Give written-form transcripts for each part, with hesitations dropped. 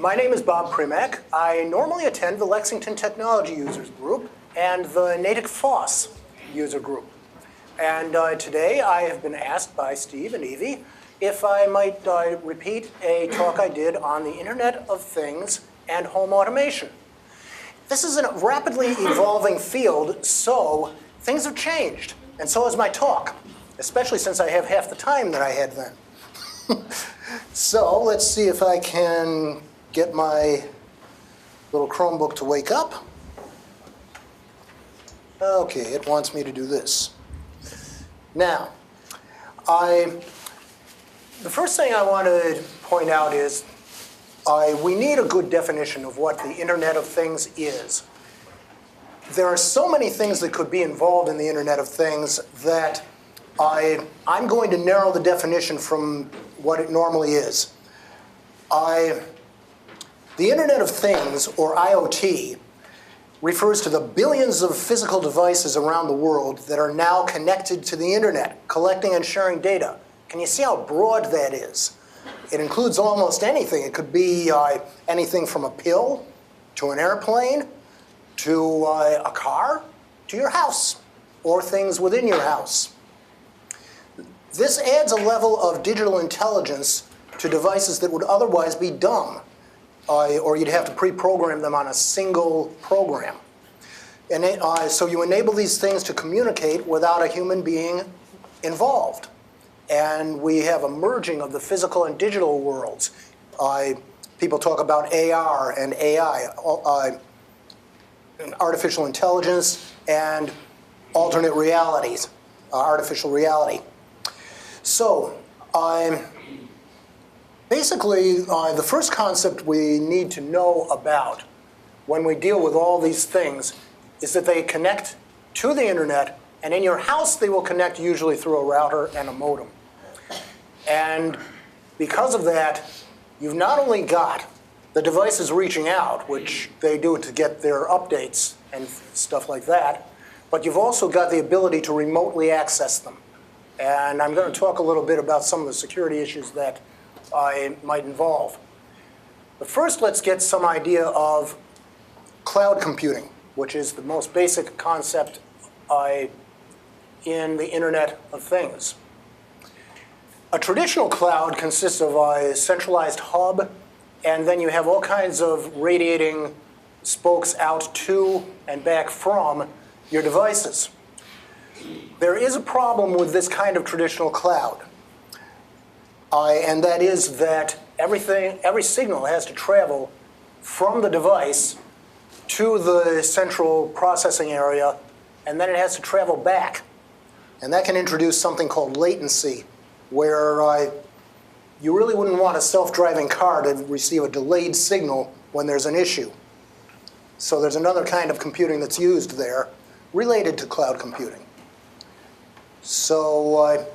My name is Bob Primak. I normally attend the Lexington Technology Users Group and the Natick FOSS User Group. And today I have been asked by Steve and Evie if I might repeat a talk I did on the Internet of Things and home automation. This is a rapidly evolving field, so things have changed, and so has my talk, especially since I have half the time that I had then. So let's see if I can get my little Chromebook to wake up. Okay, it wants me to do this. Now, the first thing I want to point out is we need a good definition of what the Internet of Things is. There are so many things that could be involved in the Internet of Things that I'm going to narrow the definition from what it normally is. The Internet of Things, or IoT, refers to the billions of physical devices around the world that are now connected to the Internet, collecting and sharing data. Can you see how broad that is? It includes almost anything. It could be anything from a pill, to an airplane, to a car, to your house, or things within your house. This adds a level of digital intelligence to devices that would otherwise be dumb, or you'd have to pre-program them on a single program. And so you enable these things to communicate without a human being involved. And we have a merging of the physical and digital worlds. People talk about AR and AI, artificial intelligence and alternate realities, artificial reality. So basically, the first concept we need to know about when we deal with all these things is that they connect to the Internet, and in your house they will connect usually through a router and a modem. And because of that, you've not only got the devices reaching out, which they do to get their updates and stuff like that, but you've also got the ability to remotely access them. And I'm going to talk a little bit about some of the security issues that might involve. But first, let's get some idea of cloud computing, which is the most basic concept in the Internet of Things. A traditional cloud consists of a centralized hub, and then you have all kinds of radiating spokes out to and back from your devices. There is a problem with this kind of traditional cloud, and that is that every signal has to travel from the device to the central processing area, and then it has to travel back. And that can introduce something called latency, where you really wouldn't want a self-driving car to receive a delayed signal when there's an issue. So there's another kind of computing that's used there related to cloud computing. So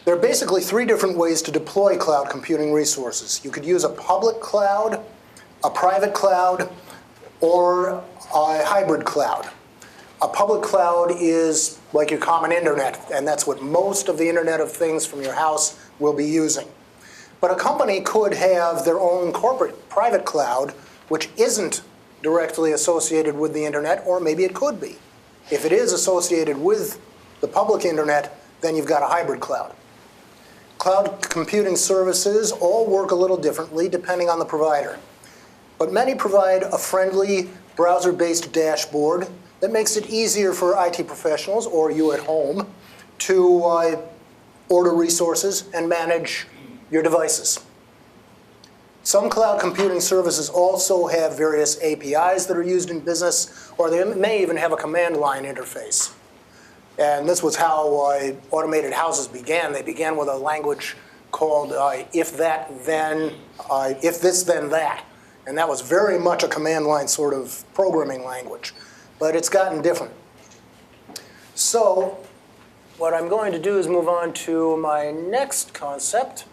there are basically three different ways to deploy cloud computing resources. You could use a public cloud, a private cloud, or a hybrid cloud. A public cloud is like your common internet, and that's what most of the Internet of Things from your house will be using. But a company could have their own corporate private cloud, which isn't directly associated with the Internet, or maybe it could be. If it is associated with the public Internet, then you've got a hybrid cloud. Cloud computing services all work a little differently depending on the provider. But many provide a friendly browser-based dashboard that makes it easier for IT professionals, or you at home, to order resources and manage your devices. Some cloud computing services also have various APIs that are used in business, or they may even have a command line interface. And this was how automated houses began. They began with a language called if this, then that. And that was very much a command line sort of programming language. But it's gotten different. So what I'm going to do is move on to my next concept.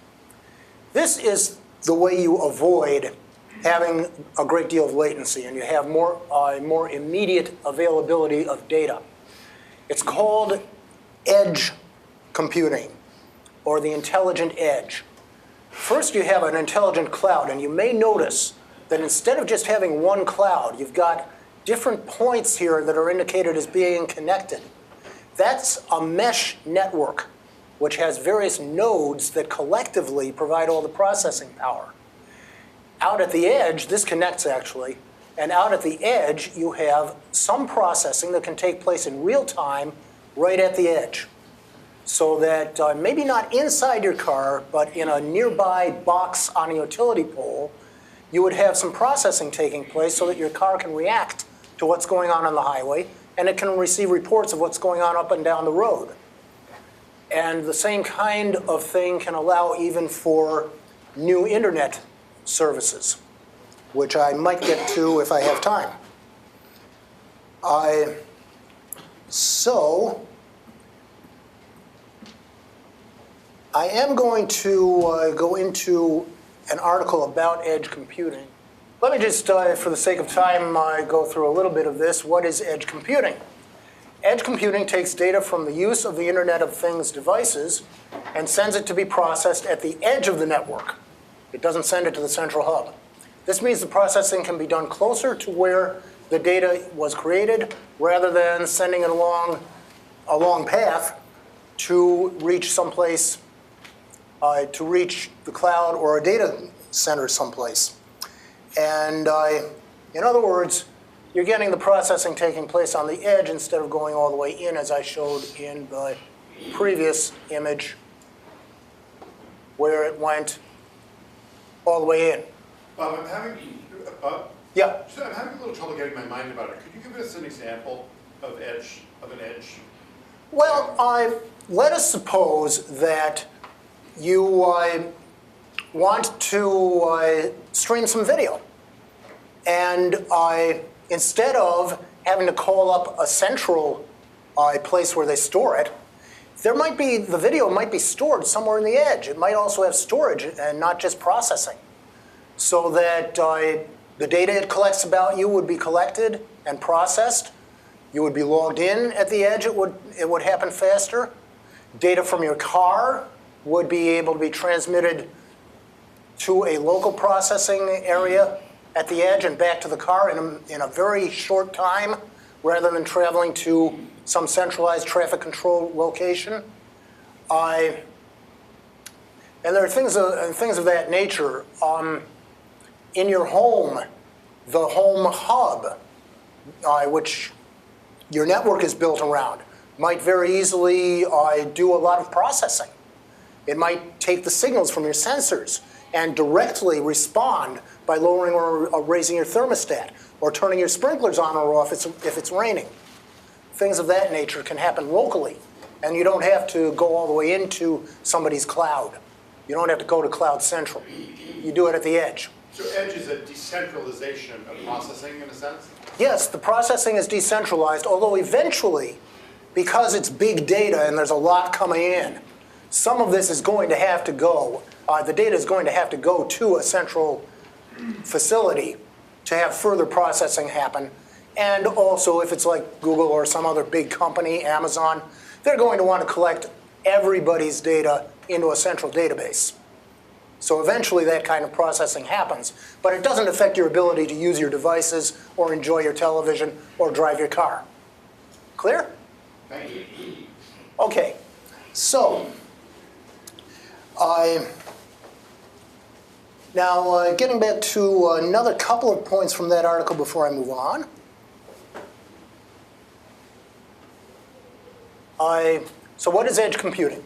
This is the way you avoid having a great deal of latency, and you have more immediate availability of data. It's called edge computing, or the intelligent edge. First, you have an intelligent cloud, and you may notice that instead of just having one cloud, you've got different points here that are indicated as being connected. That's a mesh network, which has various nodes that collectively provide all the processing power. Out at the edge, this connects actually, and out at the edge, you have some processing that can take place in real time right at the edge. So that maybe not inside your car, but in a nearby box on a utility pole, you would have some processing taking place so that your car can react to what's going on the highway, and it can receive reports of what's going on up and down the road. And the same kind of thing can allow even for new internet services, which I might get to if I have time. I am going to go into an article about edge computing. Let me just, for the sake of time, go through a little bit of this. What is edge computing? Edge computing takes data from the use of the Internet of Things devices and sends it to be processed at the edge of the network. It doesn't send it to the central hub. This means the processing can be done closer to where the data was created rather than sending it along a long path to reach someplace, to reach the cloud or a data center someplace. And in other words, you're getting the processing taking place on the edge instead of going all the way in, as I showed in the previous image, where it went all the way in. I'm having, Yeah. I'm having a little trouble getting my mind about it. Could you give us an example of an edge? Well, let us suppose that you want to stream some video. And instead of having to call up a central place where they store it, the video might be stored somewhere in the edge. It might also have storage and not just processing. So that the data it collects about you would be collected and processed. You would be logged in at the edge. It would happen faster. Data from your car would be able to be transmitted to a local processing area at the edge and back to the car in a very short time, rather than traveling to some centralized traffic control location. And there are things of that nature. In your home, the home hub, which your network is built around, might very easily do a lot of processing. It might take the signals from your sensors and directly respond by lowering or raising your thermostat, or turning your sprinklers on or off if it's raining. Things of that nature can happen locally, and you don't have to go all the way into somebody's cloud. You don't have to go to Cloud Central. You do it at the edge. So edge is a decentralization of processing in a sense? Yes, the processing is decentralized, although eventually, because it's big data and there's a lot coming in, some of this is going to have to go, the data is going to have to go to a central facility to have further processing happen. And also, if it's like Google or some other big company, Amazon, they're going to want to collect everybody's data into a central database. So eventually that kind of processing happens, but it doesn't affect your ability to use your devices or enjoy your television or drive your car. Clear? Thank you. Okay, so now getting back to another couple of points from that article before I move on. So what is edge computing?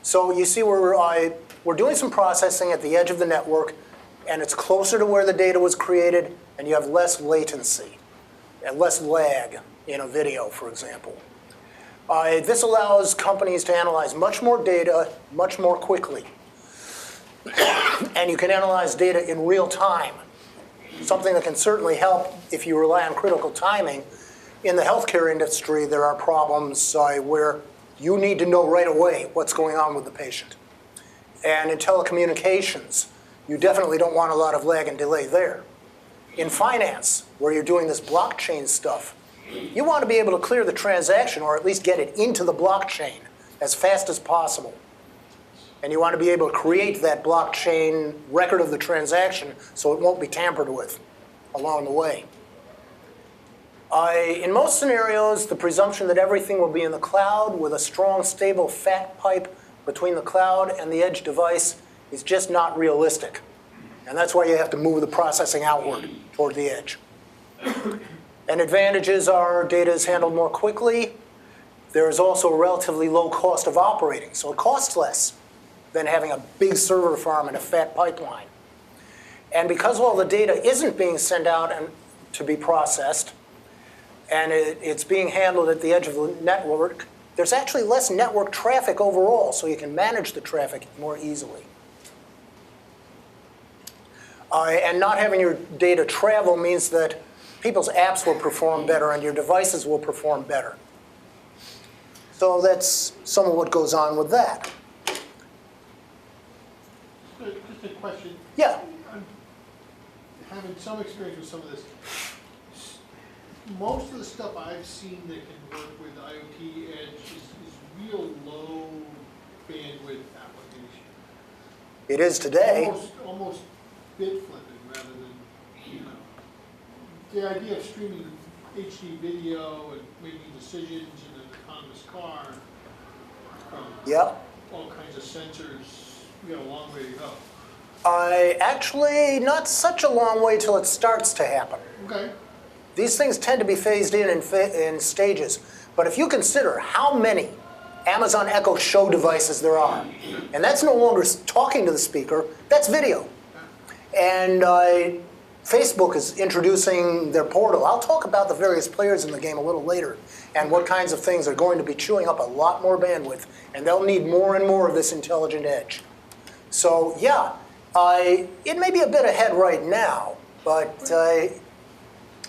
So you see we're doing some processing at the edge of the network, and it's closer to where the data was created, and you have less latency and less lag in a video, for example. This allows companies to analyze much more data much more quickly. And you can analyze data in real time, something that can certainly help if you rely on critical timing. In the healthcare industry, there are problems where you need to know right away what's going on with the patient. And in telecommunications, you definitely don't want a lot of lag and delay there. In finance, where you're doing this blockchain stuff, you want to be able to clear the transaction, or at least get it into the blockchain as fast as possible. And you want to be able to create that blockchain record of the transaction so it won't be tampered with along the way. In most scenarios, the presumption that everything will be in the cloud with a strong, stable, fat pipe between the cloud and the edge device is just not realistic. And that's why you have to move the processing outward toward the edge. And advantages are data is handled more quickly. There is also a relatively low cost of operating, so it costs less than having a big server farm and a fat pipeline. And because all the data isn't being sent out and to be processed, and it's being handled at the edge of the network, there's actually less network traffic overall, so you can manage the traffic more easily. And not having your data travel means that people's apps will perform better and your devices will perform better. So that's some of what goes on with that. Just a question. Yeah. I'm having some experience with some of this. Most of the stuff I've seen that can work with IoT Edge is real low bandwidth application. It is today. Almost bit flipping rather than, the idea of streaming HD video and making decisions in an autonomous car from all kinds of sensors, we got a long way to go. Actually, not such a long way till it starts to happen. Okay. These things tend to be phased in stages. But if you consider how many Amazon Echo Show devices there are, and that's no longer talking to the speaker, that's video. And Facebook is introducing their portal. I'll talk about the various players in the game a little later and what kinds of things are going to be chewing up a lot more bandwidth, and they'll need more and more of this intelligent edge. So yeah, it may be a bit ahead right now, but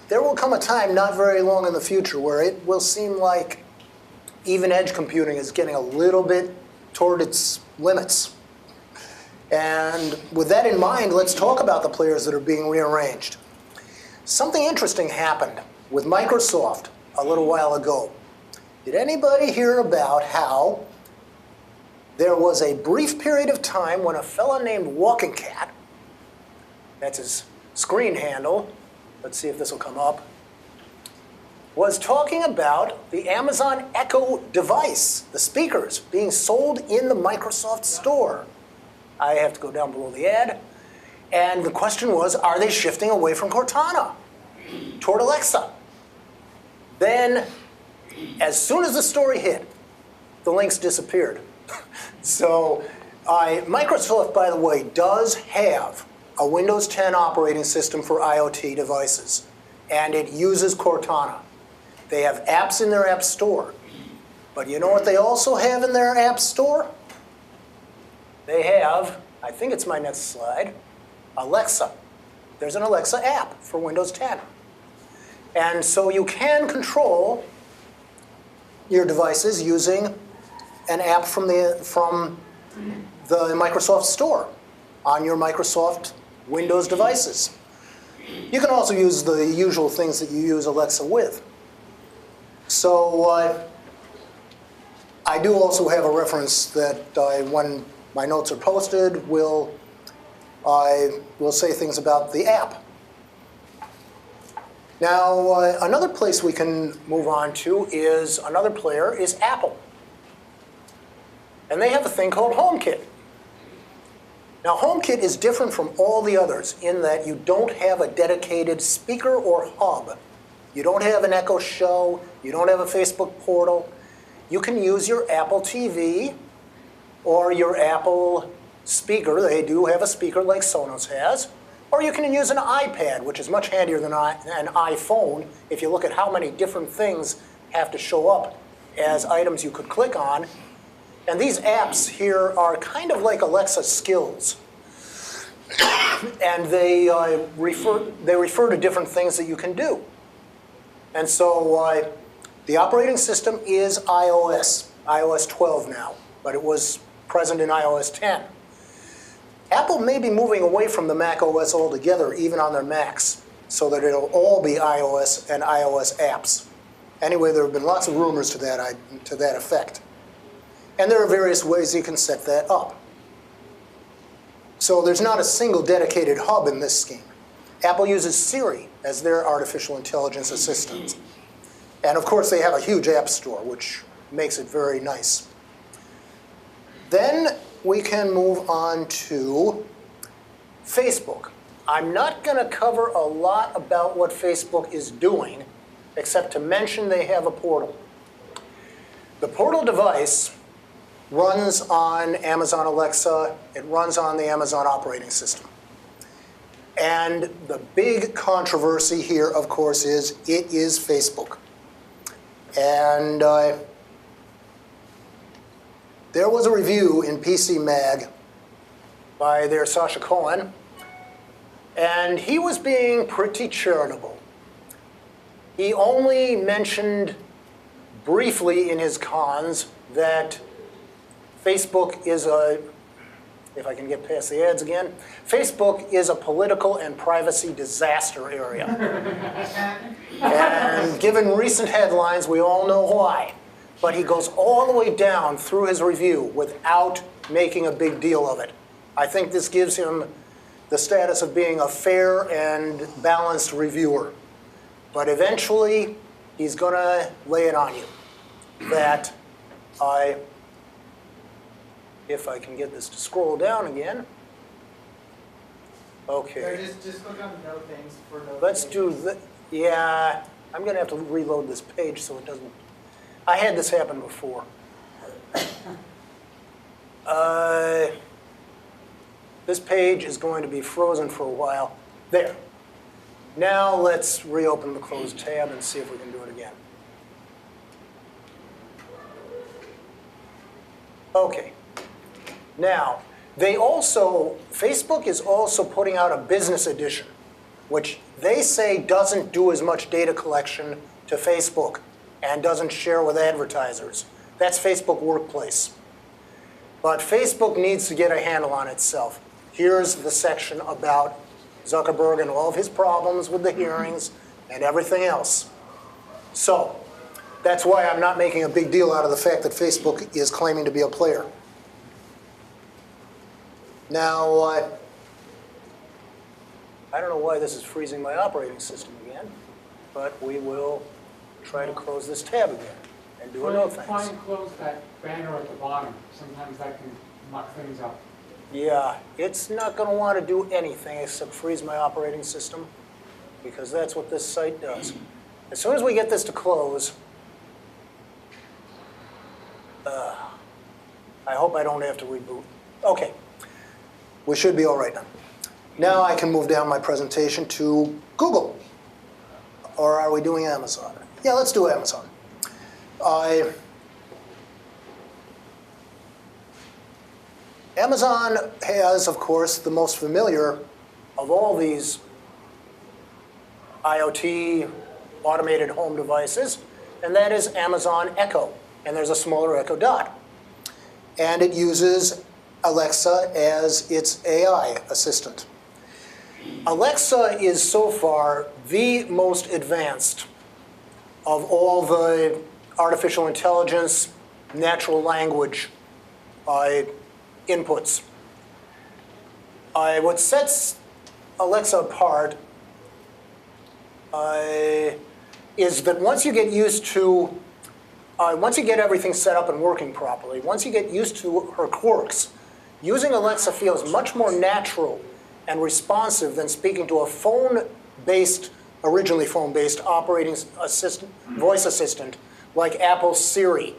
there will come a time not very long in the future where it will seem like even edge computing is getting a little bit toward its limits. And with that in mind, let's talk about the players that are being rearranged. Something interesting happened with Microsoft a little while ago. Did anybody hear about how there was a brief period of time when a fellow named Walking Cat, that's his screen handle, let's see if this will come up, was talking about the Amazon Echo device, the speakers, being sold in the Microsoft store. I have to go down below the ad. And the question was, are they shifting away from Cortana toward Alexa? Then, as soon as the story hit, the links disappeared. So Microsoft, by the way, does have a Windows 10 operating system for IoT devices, and it uses Cortana. They have apps in their app store. But you know what they also have in their app store? They have, I think it's my next slide, Alexa. There's an Alexa app for Windows 10. And so you can control your devices using an app from the Microsoft Store on your Microsoft Windows devices. You can also use the usual things that you use Alexa with. So I do also have a reference that when my notes are posted, I will say things about the app. Now, another place we can move on to is, another player is Apple. And they have a thing called HomeKit. Now, HomeKit is different from all the others in that you don't have a dedicated speaker or hub. You don't have an Echo Show. You don't have a Facebook portal. You can use your Apple TV or your Apple speaker. They do have a speaker like Sonos has. Or you can use an iPad, which is much handier than an iPhone if you look at how many different things have to show up as items you could click on. And these apps here are kind of like Alexa skills. And they refer to different things that you can do. And so the operating system is iOS 12 now, but it was present in iOS 10. Apple may be moving away from the Mac OS altogether, even on their Macs, so that it'll all be iOS and iOS apps. Anyway, there have been lots of rumors to that effect. And there are various ways you can set that up. So there's not a single dedicated hub in this scheme. Apple uses Siri as their artificial intelligence assistant. And of course, they have a huge app store, which makes it very nice. Then we can move on to Facebook. I'm not going to cover a lot about what Facebook is doing, except to mention they have a portal. The portal device runs on Amazon Alexa. It runs on the Amazon operating system. And the big controversy here, of course, is it is Facebook. And there was a review in PC Mag by their Sasha Cohen, and he was being pretty charitable. He only mentioned briefly in his cons that Facebook is a, if I can get past the ads again, Facebook is a political and privacy disaster area. And given recent headlines, we all know why. But he goes all the way down through his review without making a big deal of it. I think this gives him the status of being a fair and balanced reviewer. But eventually, he's going to lay it on you that if I can get this to scroll down again. Okay. Just click on no things for no. Let's do the, yeah, I'm going to have to reload this page so it doesn't, I had this happen before. This page is going to be frozen for a while. There. Now let's reopen the closed tab and see if we can do it again. Okay. Now, Facebook is also putting out a business edition, which they say doesn't do as much data collection to Facebook and doesn't share with advertisers. That's Facebook Workplace. But Facebook needs to get a handle on itself. Here's the section about Zuckerberg and all of his problems with the hearings and everything else. So, that's why I'm not making a big deal out of the fact that Facebook is claiming to be a player. Now, I don't know why this is freezing my operating system again, but we will try to close this tab again and do a no thanks. Try and close that banner at the bottom. Sometimes that can muck things up. Yeah, it's not going to want to do anything except freeze my operating system, because that's what this site does. As soon as we get this to close, I hope I don't have to reboot. Okay, we should be all right now. Now I can move down my presentation to Google. Or are we doing Amazon? Yeah, let's do Amazon. Amazon has, of course, the most familiar of all these IoT automated home devices, and that is Amazon Echo. And there's a smaller Echo Dot. And it uses Alexa as its AI assistant. Alexa is so far the most advanced of all the artificial intelligence, natural language inputs. What sets Alexa apart is that once you get used to, once you get everything set up and working properly, once you get used to her quirks, using Alexa feels much more natural and responsive than speaking to a phone-based, originally phone-based operating assistant, voice assistant like Apple's Siri.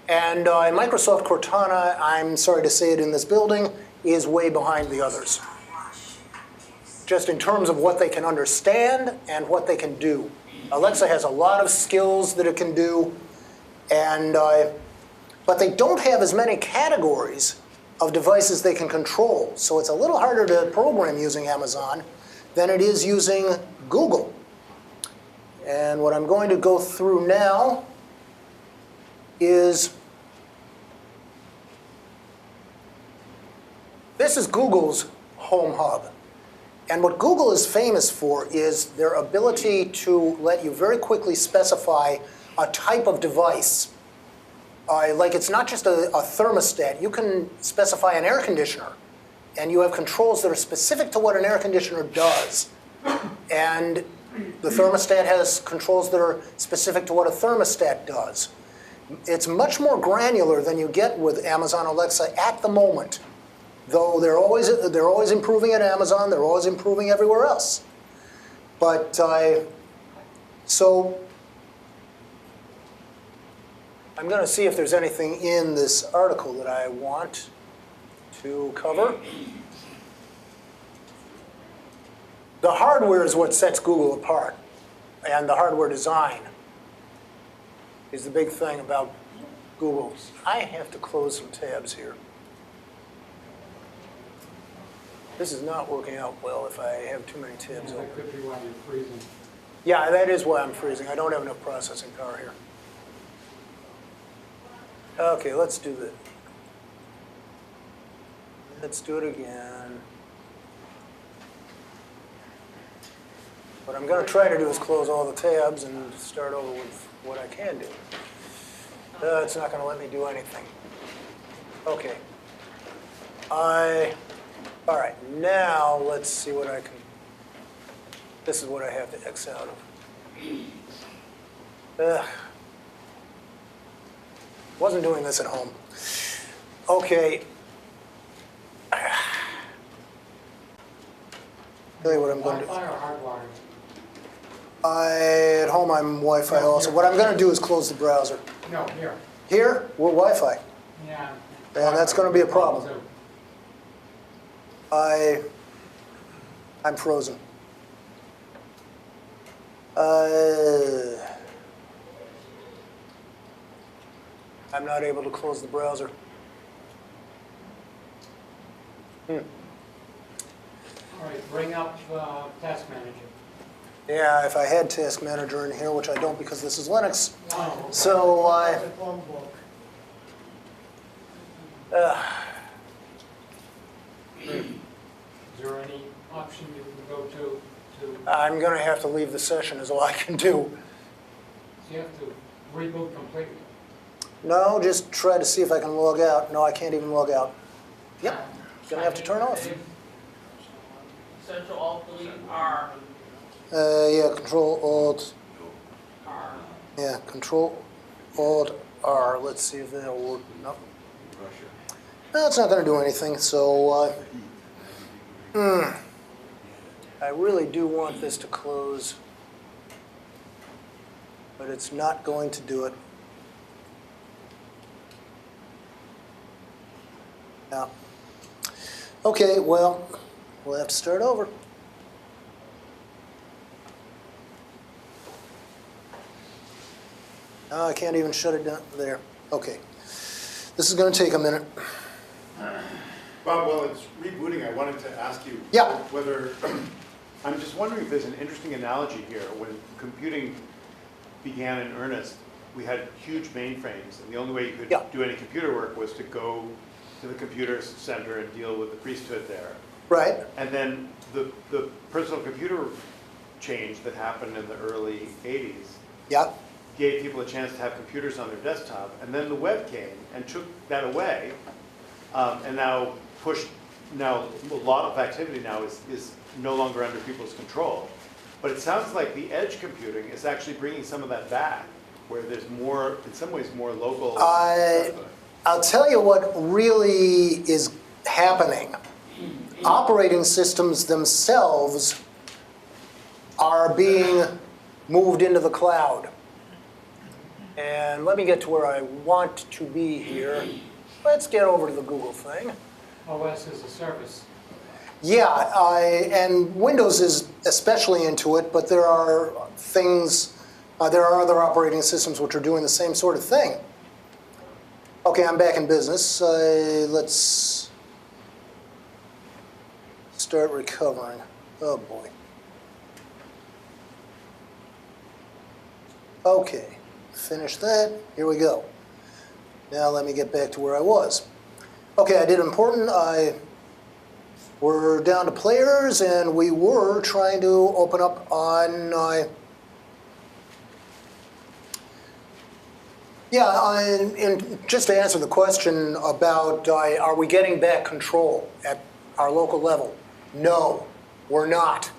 And Microsoft Cortana, I'm sorry to say it in this building, is way behind the others. Just in terms of what they can understand and what they can do. Alexa has a lot of skills that it can do, and but they don't have as many categories of devices they can control. So it's a little harder to program using Amazon than it is using Google. And what I'm going to go through now is, this is Google's Home Hub. And what Google is famous for is their ability to let you very quickly specify a type of device. Like it's not just a thermostat. You can specify an air conditioner and you have controls that are specific to what an air conditioner does. And the thermostat has controls that are specific to what a thermostat does. It's much more granular than you get with Amazon Alexa at the moment. Though they're always improving at Amazon, they're always improving everywhere else. But so I'm going to see if there's anything in this article that I want to cover. The hardware is what sets Google apart, and the hardware design is the big thing about Google. I have to close some tabs here. This is not working out well if I have too many tabs open. That could be why you're freezing. Yeah, that is why I'm freezing. I don't have enough processing power here. Okay, let's do that. Let's do it again. What I'm going to try to do is close all the tabs and start over with what I can do. It's not going to let me do anything. Okay. All right, now let's see what I can. This is what I have to X out of. Wasn't doing this at home. Okay. Tell you what I'm going to do. Wi-Fi or hardwired? At home I'm Wi-Fi also. What I'm going to do is close the browser. No, here. Here, we're Wi-Fi. Yeah. And that's going to be a problem. Too. I'm frozen. I'm not able to close the browser. All right, bring up Task Manager. Yeah, if I had Task Manager in here, which I don't because this is Linux. Oh, okay. So, It's a Chromebook. Is there any option you can go to? I'm going to have to leave the session is all I can do. So you have to reboot completely. No, just try to see if I can log out. No, I can't even log out. Yep, going to have to turn off. Central Alt Delete R. Yeah, Control Alt. R. Yeah, Control Alt R. Let's see if that'll work. No. No, it's not going to do anything. So, I really do want this to close, but it's not going to do it. No. Okay, well, we'll have to start over. No, I can't even shut it down there. Okay. This is going to take a minute. Bob, while it's rebooting, I wanted to ask you Yeah. whether, I'm just wondering if there's an interesting analogy here. When computing began in earnest, we had huge mainframes, and the only way you could Yeah. do any computer work was to go to the computer center and deal with the priesthood there. Right. And then the personal computer change that happened in the early 80s Yeah. gave people a chance to have computers on their desktop, and then the web came and took that away, and now a lot of activity now is no longer under people's control. But it sounds like the edge computing is actually bringing some of that back, where there's more, in some ways, more local. I'll tell you what really is happening. Operating systems themselves are being moved into the cloud. And let me get to where I want to be here. Let's get over to the Google thing. OS as a service. Yeah, and Windows is especially into it, but there are things, there are other operating systems which are doing the same sort of thing. Okay, I'm back in business. Let's start recovering. Oh boy. Okay, finish that. Here we go. Now let me get back to where I was. Okay, I did important. We're down to players, and we were trying to open up on, and just to answer the question about are we getting back control our local level? No, we're not.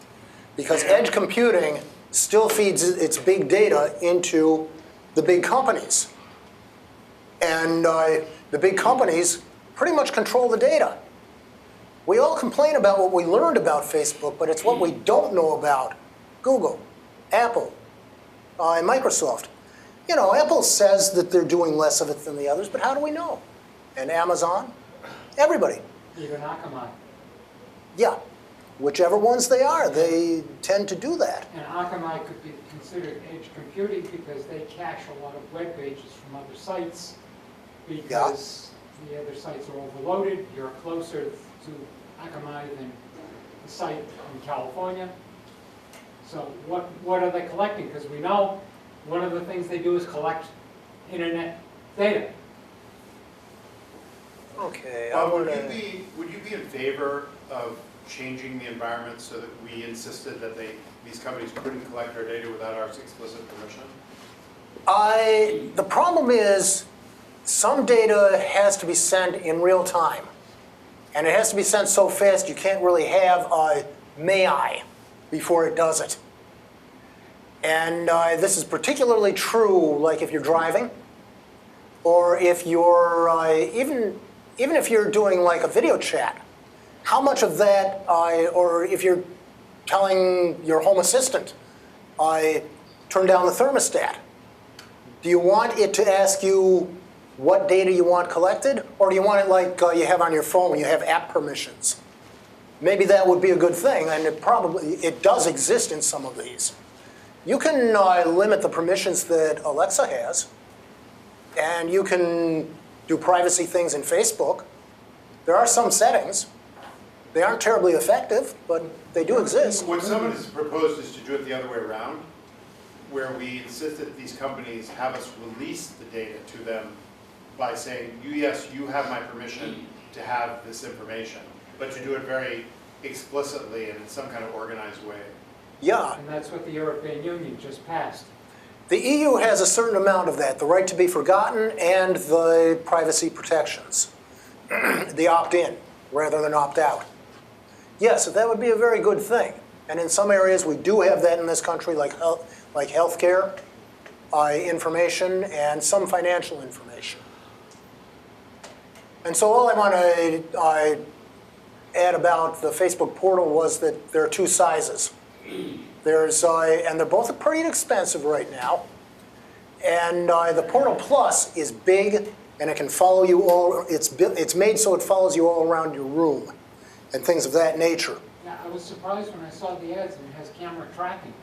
Because edge computing still feeds its big data into the big companies. And the big companies pretty much control the data. We all complain about what we learned about Facebook, but it's what we don't know about Google, Apple, and Microsoft. You know, Apple says that they're doing less of it than the others, but how do we know? And Amazon? Everybody. Even Akamai. Yeah. Whichever ones they are, they tend to do that. And Akamai could be considered edge computing because they cache a lot of web pages from other sites because the other sites are overloaded. You're closer to Akamai than the site in California. So what are they collecting? Because we know one of the things they do is collect internet data. Okay. Would you be in favor of changing the environment so that we insisted that these companies couldn't collect our data without our explicit permission? The problem is some data has to be sent in real time. And it has to be sent so fast you can't really have a may I before it does it. And this is particularly true like if you're driving or if you're, even if you're doing like a video chat. How much of that, or if you're telling your home assistant, turn down the thermostat. Do you want it to ask you what data you want collected? Or do you want it like you have on your phone when you have app permissions? Maybe that would be a good thing, and it does exist in some of these. You can limit the permissions that Alexa has, and you can do privacy things in Facebook. There are some settings. They aren't terribly effective, but they do exist. What someone has proposed is to do it the other way around, where we insist that these companies have us release the data to them by saying, yes, you have my permission to have this information, but to do it very explicitly and in some kind of organized way. Yeah. And that's what the European Union just passed. The EU has a certain amount of that, the right to be forgotten and the privacy protections, the opt-in rather than opt-out. Yes, that would be a very good thing. And in some areas we do have that in this country, like healthcare information and some financial information. And so all I want to add about the Facebook portal was that there are two sizes. There's, and they're both pretty expensive right now. And the Portal Plus is big, and it can follow you all. It's made so it follows you all around your room, and things of that nature. Yeah, I was surprised when I saw the ads and it has camera tracking.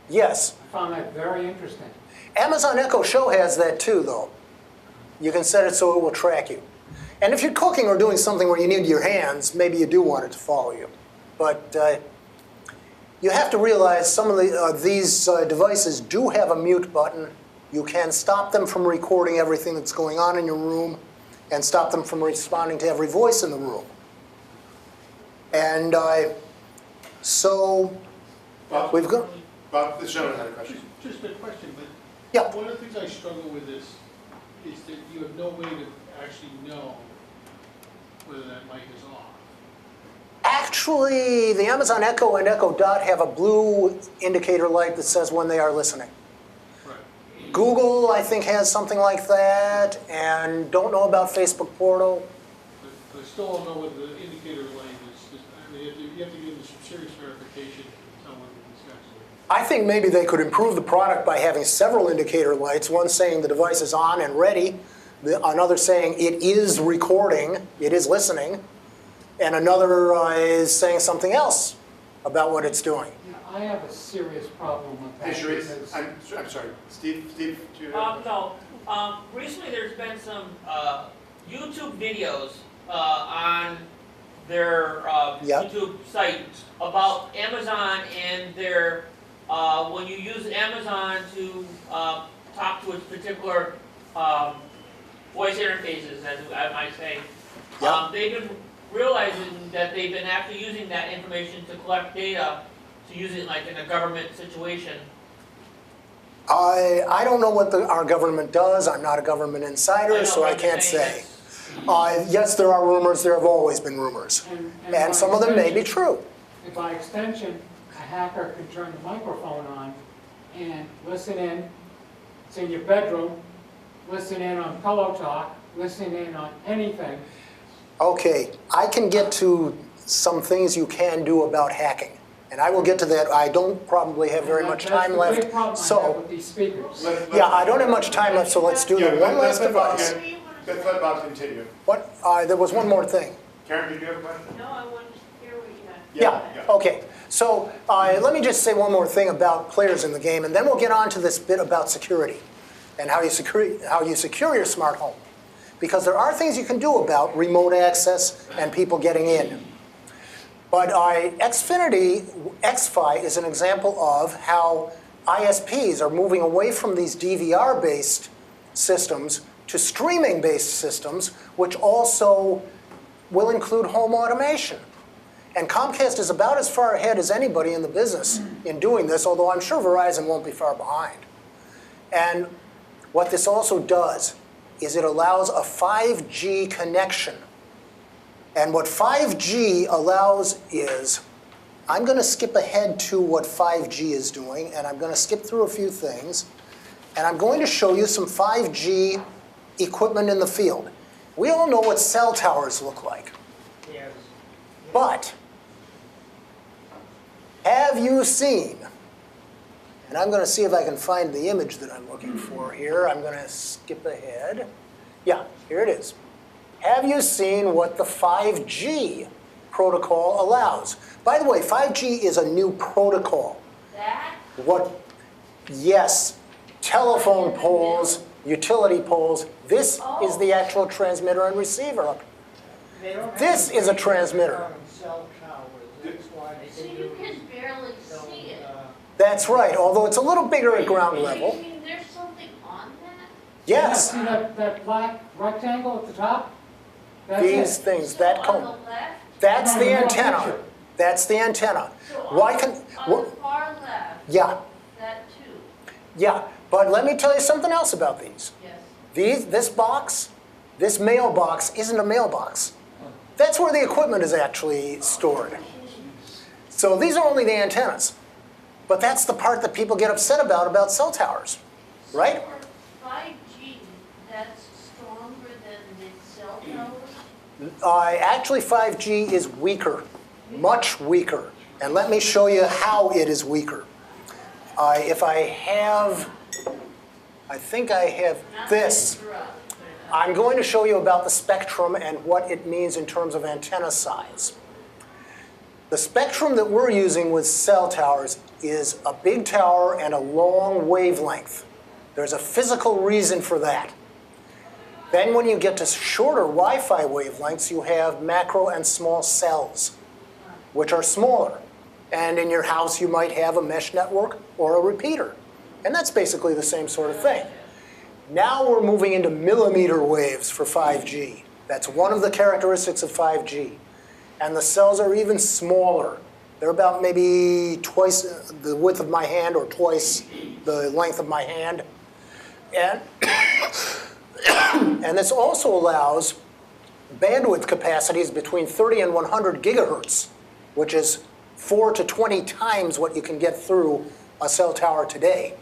Yes. I found that very interesting. Amazon Echo Show has that too, though. You can set it so it will track you. And if you're cooking or doing something where you need your hands, maybe you do want it to follow you. But you have to realize some of these devices do have a mute button. You can stop them from recording everything that's going on in your room and stop them from responding to every voice in the room. And so we've got... Bob, this gentleman had a question. Just a question, but Yeah. one of the things I struggle with is that you have no way to actually know whether that mic is off. Actually, the Amazon Echo and Echo Dot have a blue indicator light that says when they are listening. Right. Google, I think, has something like that, and don't know about Facebook Portal. But I still don't know what the indicator light is. I mean, you have to give them some serious verification to tell whether it's actually. I think maybe they could improve the product by having several indicator lights, one saying the device is on and ready, another saying it is recording, it is listening, and another is saying something else about what it's doing. Yeah, I have a serious problem with that. Hey, Sharice, because- I'm sorry. Steve, do you No, recently there's been some YouTube videos on their Yeah. YouTube site about Amazon and their, when you use Amazon to talk to its particular voice interfaces, as I might say, Yeah. they've been realizing that they've been actually using that information to collect data, to use it like in a government situation. I don't know what our government does. I'm not a government insider, so I can't say. Yes, there are rumors. There have always been rumors. by And some of them may be extension- true. And by extension, a hacker can turn the microphone on and listen in. It's in your bedroom, listen in on Pillow Talk, listen in on anything. Okay, I can get to some things you can do about hacking. And I will get to that. I don't probably have very much time That's the big left. problem I have So, with these speakers. yeah, I don't have much time left, so let's do the one last device. Let's let Bob continue. What, there was one more thing. Karen, did you have a question? No, I wanted to hear what you had. Yeah, okay. So let me just say one more thing about players in the game, and then we'll get on to this bit about security and how you secure your smart home. Because there are things you can do about remote access and people getting in. But Xfi is an example of how ISPs are moving away from these DVR-based systems to streaming-based systems, which also will include home automation. And Comcast is about as far ahead as anybody in the business in doing this, although I'm sure Verizon won't be far behind. And what this also does is it allows a 5G connection. And what 5G allows is, I'm going to skip ahead to what 5G is doing, and I'm going to skip through a few things, and I'm going to show you some 5G equipment in the field. We all know what cell towers look like. Yes. But have you seen, and I'm going to see if I can find the image that I'm looking for here. I'm going to skip ahead. Yeah, here it is. Have you seen what the 5G protocol allows? By the way, 5G is a new protocol. That, Yes, telephone poles, utility poles. This is the actual transmitter and receiver. This is a transmitter. Cell towers, that's why so you can barely see it. That's right, although it's a little bigger at ground level. You mean there's something on that? Yes, See that black rectangle at the top? That's these it. things, So that on cone. the left, That's No, the no, no, antenna. picture. That's the antenna. so Why on, can, on the far left, yeah, that too, yeah. But let me tell you something else about these. yes. This box, this mailbox isn't a mailbox. That's where the equipment is actually stored. So these are only the antennas. But that's the part that people get upset about cell towers, right? So for 5G, that's stronger than the cell towers? Actually, 5G is weaker, much weaker. And let me show you how it is weaker. If I have, I think I have Not to this. interrupt, but, I'm going to show you about the spectrum and what it means in terms of antenna size. The spectrum that we're using with cell towers is a big tower and a long wavelength. There's a physical reason for that. Then when you get to shorter Wi-Fi wavelengths, you have macro and small cells, which are smaller. And in your house, you might have a mesh network or a repeater. And that's basically the same sort of thing. Now we're moving into millimeter waves for 5G. That's one of the characteristics of 5G. And the cells are even smaller. They're about maybe twice the width of my hand or twice the length of my hand. And, and this also allows bandwidth capacities between 30 and 100 gigahertz, which is 4 to 20 times what you can get through a cell tower today.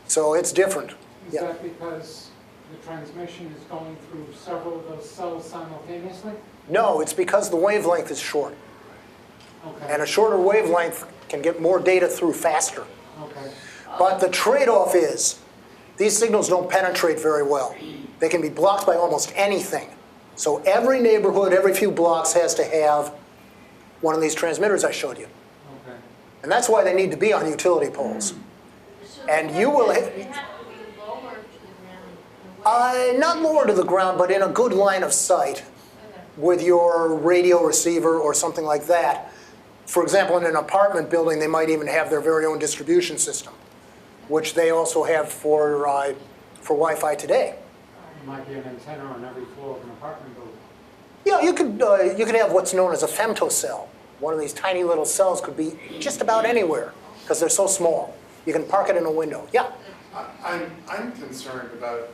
So it's different. Is that because the transmission is going through several of those cells simultaneously? No, it's because the wavelength is short. Okay. And a shorter wavelength can get more data through faster. Okay. But the trade-off is, these signals don't penetrate very well. They can be blocked by almost anything. So every neighborhood, every few blocks has to have one of these transmitters I showed you. Okay. And that's why they need to be on utility poles. So And they you will have to be lower to the ground. Not lower to the ground, but in a good line of sight Okay. with your radio receiver or something like that. For example, in an apartment building, they might even have their very own distribution system, which they also have for Wi-Fi today. There might be an antenna on every floor of an apartment building. Yeah, you could have what's known as a femtocell. One of these tiny little cells could be just about anywhere because they're so small. You can park it in a window. Yeah. I'm concerned about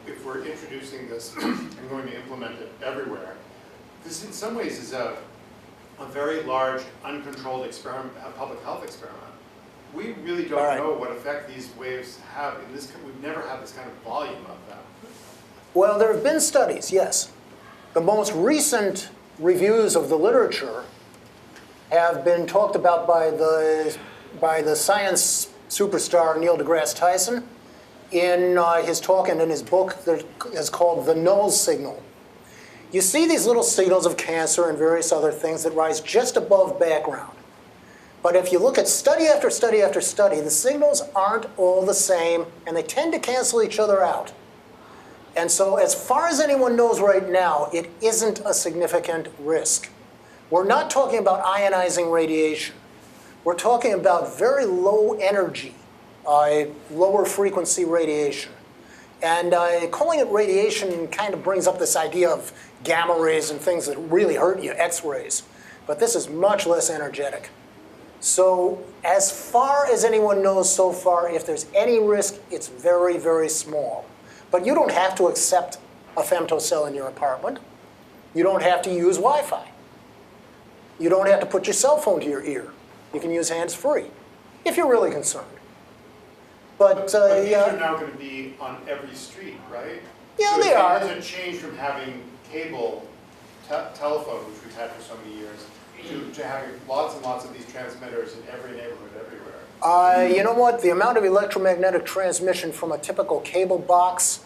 if we're introducing this and going to implement it everywhere, this in some ways is a very large, uncontrolled experiment, a public health experiment. We really don't know what effect these waves have in this. We've never had this kind of volume of them. Well, there have been studies, yes. The most recent reviews of the literature have been talked about by the science superstar Neil deGrasse Tyson in his talk and in his book that is called The Null Signal. You see these little signals of cancer and various other things that rise just above background. But if you look at study after study after study, the signals aren't all the same, and they tend to cancel each other out. And so as far as anyone knows right now, it isn't a significant risk. We're not talking about ionizing radiation. We're talking about very low energy, lower frequency radiation. And calling it radiation kind of brings up this idea of gamma rays and things that really hurt you, X-rays. But this is much less energetic. So as far as anyone knows so far, if there's any risk, it's very, very small. But you don't have to accept a femtocell in your apartment. You don't have to use Wi-Fi. You don't have to put your cell phone to your ear. You can use hands-free, if you're really concerned. But these are now going to be on every street, right? Yeah, so they are. It doesn't change from having cable telephone, which we've had for so many years, to having lots and lots of these transmitters in every neighborhood, everywhere. You know what? The amount of electromagnetic transmission from a typical cable box,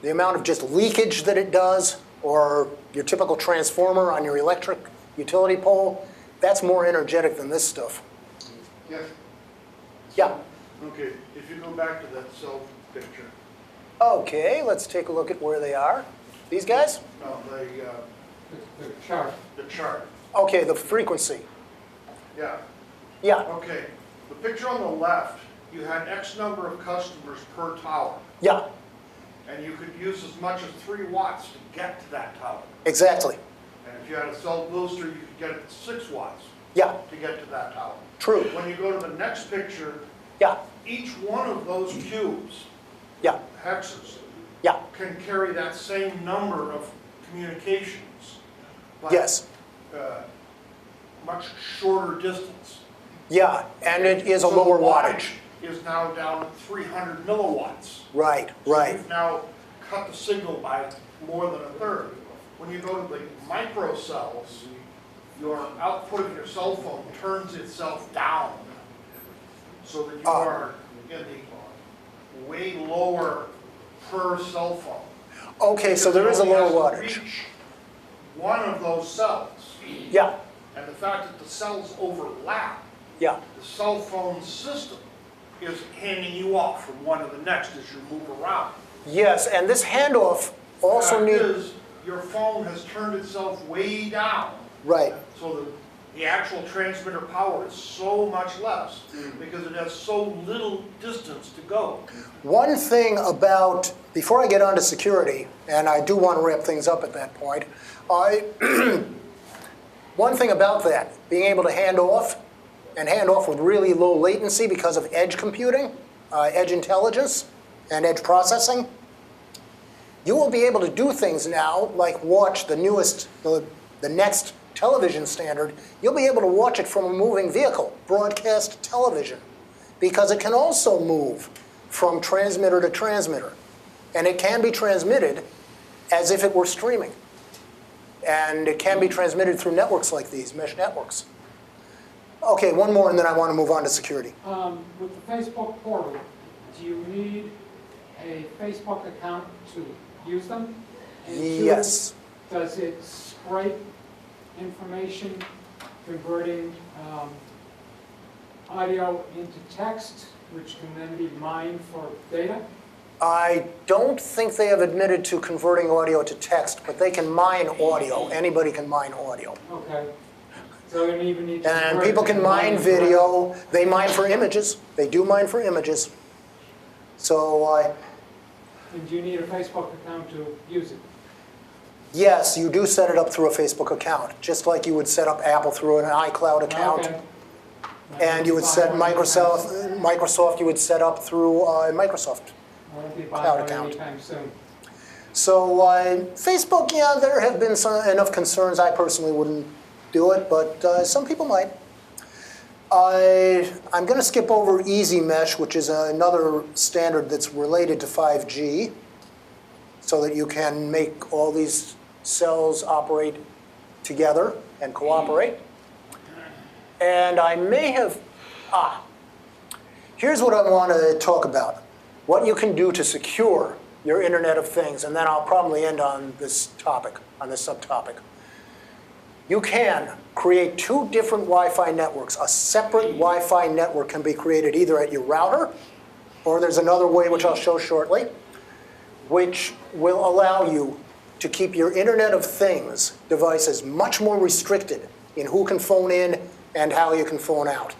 the amount of just leakage that it does, or your typical transformer on your electric utility pole, that's more energetic than this stuff. Yes. Yeah. Okay, if you go back to that cell picture. Okay, let's take a look at where they are. These guys? No, The chart. the chart. Okay, the frequency. Yeah, Yeah, okay. The picture on the left, you had X number of customers per tower. yeah, And you could use as much as 3 watts to get to that tower. exactly. And if you had a cell booster, you could get it to 6 watts Yeah, to get to that tower. true. When you go to the next picture, Yeah, each one of those cubes, yeah, hexes, yeah, can carry that same number of communications. But, yes. much shorter distance. Yeah, and it is a So lower the wattage. is now down to 300 milliwatts. Right, So right. you've now cut the signal by more than a third. When you go to the microcells, your output of your cell phone turns itself down so that you are in the way lower per cell phone. Okay, so there is a lower Because it only has wattage. to reach one of those cells. Yeah, And the fact that the cells overlap, yeah, the cell phone system is handing you off from one to the next as you move around. yes, and this handoff also Fact needs, is, your phone has turned itself way down, right, so that the actual transmitter power is so much less because it has so little distance to go. one thing about, before I get on to security, and I do want to wrap things up at that point, one thing about that, being able to hand off, and hand off with really low latency because of edge computing, edge intelligence, and edge processing, you will be able to do things now like watch the newest, the next television standard. You'll be able to watch it from a moving vehicle, broadcast television, because it can also move from transmitter to transmitter. And it can be transmitted as if it were streaming. And it can be transmitted through networks like these, mesh networks. Okay, one more and then I want to move on to security. With the Facebook portal, do you need a Facebook account to use them? And two, Yes. does it scrape information converting audio into text, which can then be mined for data? I don't think they have admitted to converting audio to text, but they can mine audio. Anybody can mine audio. Okay. So you don't even need to And convert people it can to mine for- video. They mine for images. They do mine for images. So And do you need a Facebook account to use it? yes, you do set it up through a Facebook account, just like you would set up Apple through an iCloud account. Okay. And you would set Microsoft, you would set up through Microsoft Won't be cloud bothered account. anytime soon. So Facebook, yeah, there have been enough concerns. I personally wouldn't do it, but some people might. I'm going to skip over Easy Mesh, which is another standard that's related to 5G, so that you can make all these cells operate together and cooperate. And I may have, here's what I want to talk about. What you can do to secure your Internet of Things, and then I'll probably end on this topic, on this subtopic. You can create two different Wi-Fi networks. A separate Wi-Fi network can be created either at your router, or there's another way which I'll show shortly, which will allow you to keep your Internet of Things devices much more restricted in who can phone in and how you can phone out.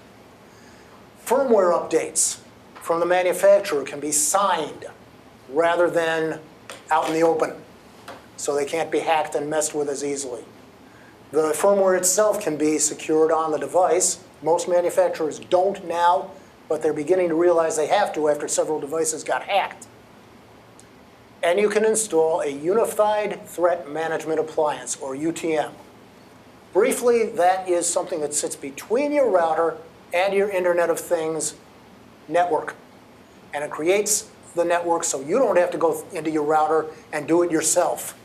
Firmware updates from the manufacturer can be signed rather than out in the open, so they can't be hacked and messed with as easily. The firmware itself can be secured on the device. Most manufacturers don't now, but they're beginning to realize they have to after several devices got hacked. And you can install a Unified Threat Management Appliance, or UTM. Briefly, that is something that sits between your router and your Internet of Things network. And it creates the network so you don't have to go into your router and do it yourself.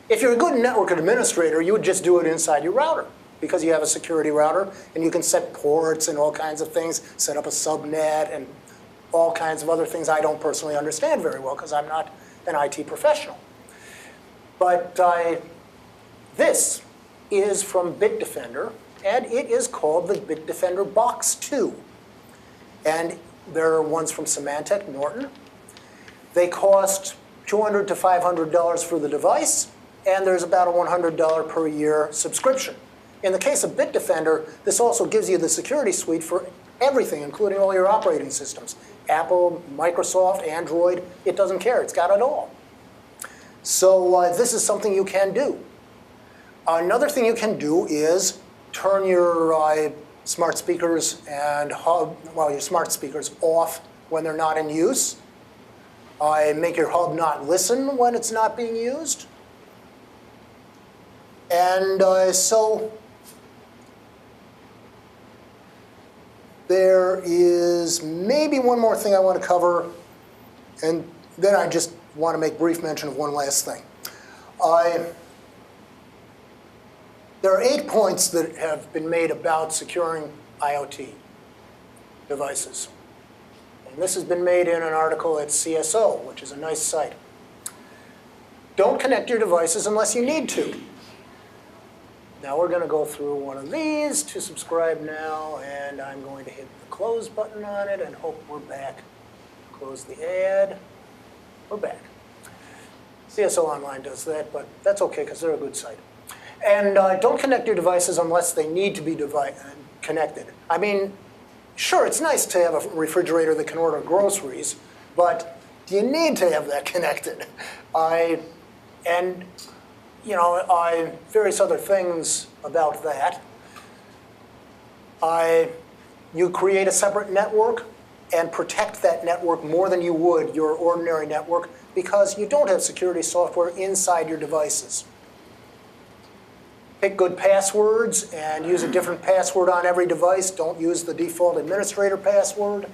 If you're a good network administrator, you would just do it inside your router because you have a security router and you can set ports and all kinds of things, set up a subnet and all kinds of other things I don't personally understand very well because I'm not an IT professional. But this is from Bitdefender, and it is called the Bitdefender Box 2. And there are ones from Symantec, Norton. They cost $200 to $500 for the device, and there's about a $100 per year subscription. In the case of Bitdefender, this also gives you the security suite for everything, including all your operating systems. Apple, Microsoft, Android, it doesn't care. It's got it all. So this is something you can do. Another thing you can do is turn your smart speakers and your smart speakers off when they're not in use. Make your hub not listen when it's not being used. And so there is maybe one more thing I want to cover, and then I just want to make brief mention of one last thing. There are 8 points that have been made about securing IoT devices. And this has been made in an article at CSO, which is a nice site. Don't connect your devices unless you need to. Now we're going to go through one of these to subscribe now, and I'm going to hit the close button on it and hope we're back. Close the ad. We're back. CSO Online does that, but that's okay because they're a good site. And don't connect your devices unless they need to be connected. I mean, sure, it's nice to have a refrigerator that can order groceries, but do you need to have that connected? And you know, various other things about that. You create a separate network and protect that network more than you would your ordinary network because you don't have security software inside your devices. Pick good passwords and use a different password on every device. Don't use the default administrator password.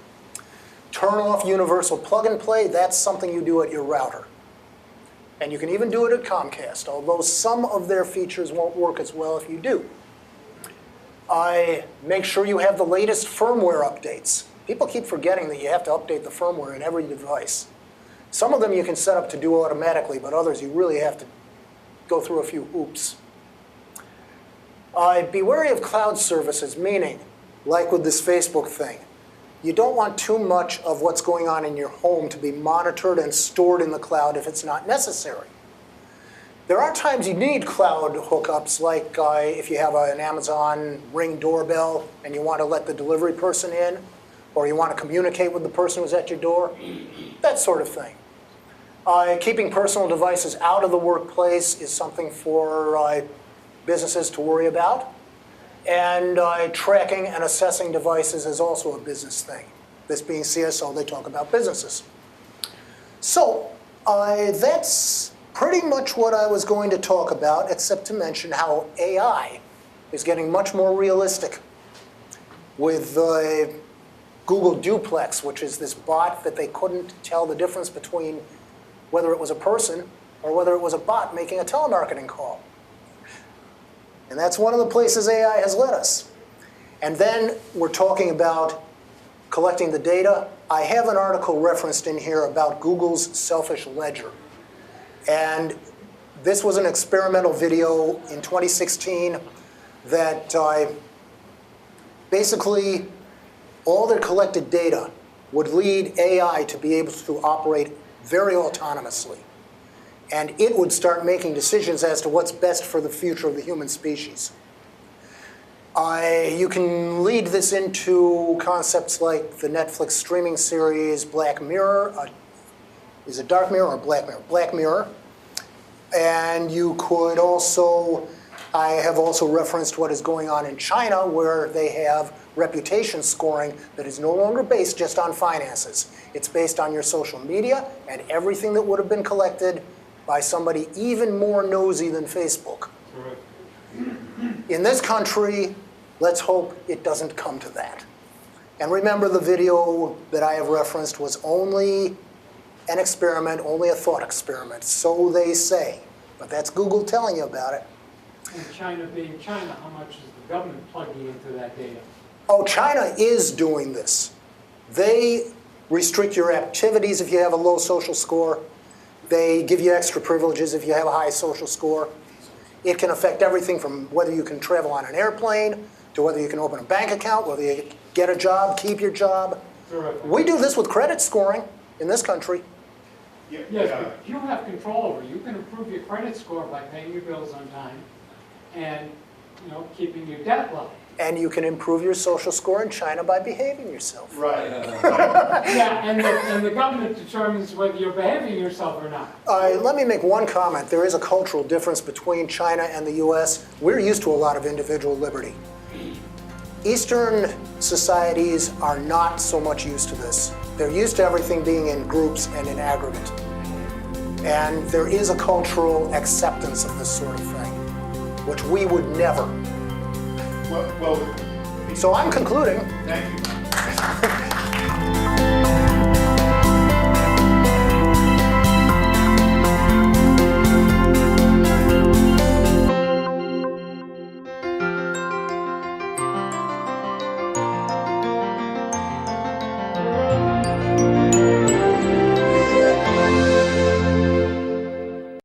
Turn off universal plug and play. That's something you do at your router. And you can even do it at Comcast, although some of their features won't work as well if you do. Make sure you have the latest firmware updates. People keep forgetting that you have to update the firmware in every device. Some of them you can set up to do automatically, but others you really have to go through a few hoops. Be wary of cloud services, meaning, like with this Facebook thing, you don't want too much of what's going on in your home to be monitored and stored in the cloud if it's not necessary. There are times you need cloud hookups, like if you have an Amazon Ring doorbell and you want to let the delivery person in, or you want to communicate with the person who's at your door, that sort of thing. Keeping personal devices out of the workplace is something for businesses to worry about. And tracking and assessing devices is also a business thing. This being CSO, they talk about businesses. So that's pretty much what I was going to talk about, except to mention how AI is getting much more realistic with Google Duplex, which is this bot that they couldn't tell the difference between whether it was a person or whether it was a bot making a telemarketing call. And that's one of the places AI has led us. And then we're talking about collecting the data. I have an article referenced in here about Google's selfish ledger. And this was an experimental video in 2016 that basically all their collected data would lead AI to be able to operate very autonomously. And it would start making decisions as to what's best for the future of the human species. You can lead this into concepts like the Netflix streaming series Black Mirror. Is it Dark Mirror or Black Mirror? Black Mirror. And you could also, I have also referenced what is going on in China, where they have reputation scoring that is no longer based just on finances. It's based on your social media and everything that would have been collected by somebody even more nosy than Facebook. Correct. In this country, let's hope it doesn't come to that. And remember, the video that I have referenced was only an experiment, only a thought experiment, so they say. But that's Google telling you about it. And China being China, how much is the government plugging into that data? Oh, China is doing this. They restrict your activities if you have a low social score. They give you extra privileges if you have a high social score. It can affect everything from whether you can travel on an airplane, to whether you can open a bank account, whether you get a job, keep your job. Correct. We do this with credit scoring in this country. Yes, but you have control over it. You can improve your credit score by paying your bills on time and, keeping your debt low. And you can improve your social score in China by behaving yourself. Right. Yeah, and the government determines whether you're behaving yourself or not. Let me make one comment. There is a cultural difference between China and the US. We're used to a lot of individual liberty. Eastern societies are not so much used to this. They're used to everything being in groups and in aggregate. And there is a cultural acceptance of this sort of thing, which we would never. Well, So I'm concluding. thank you.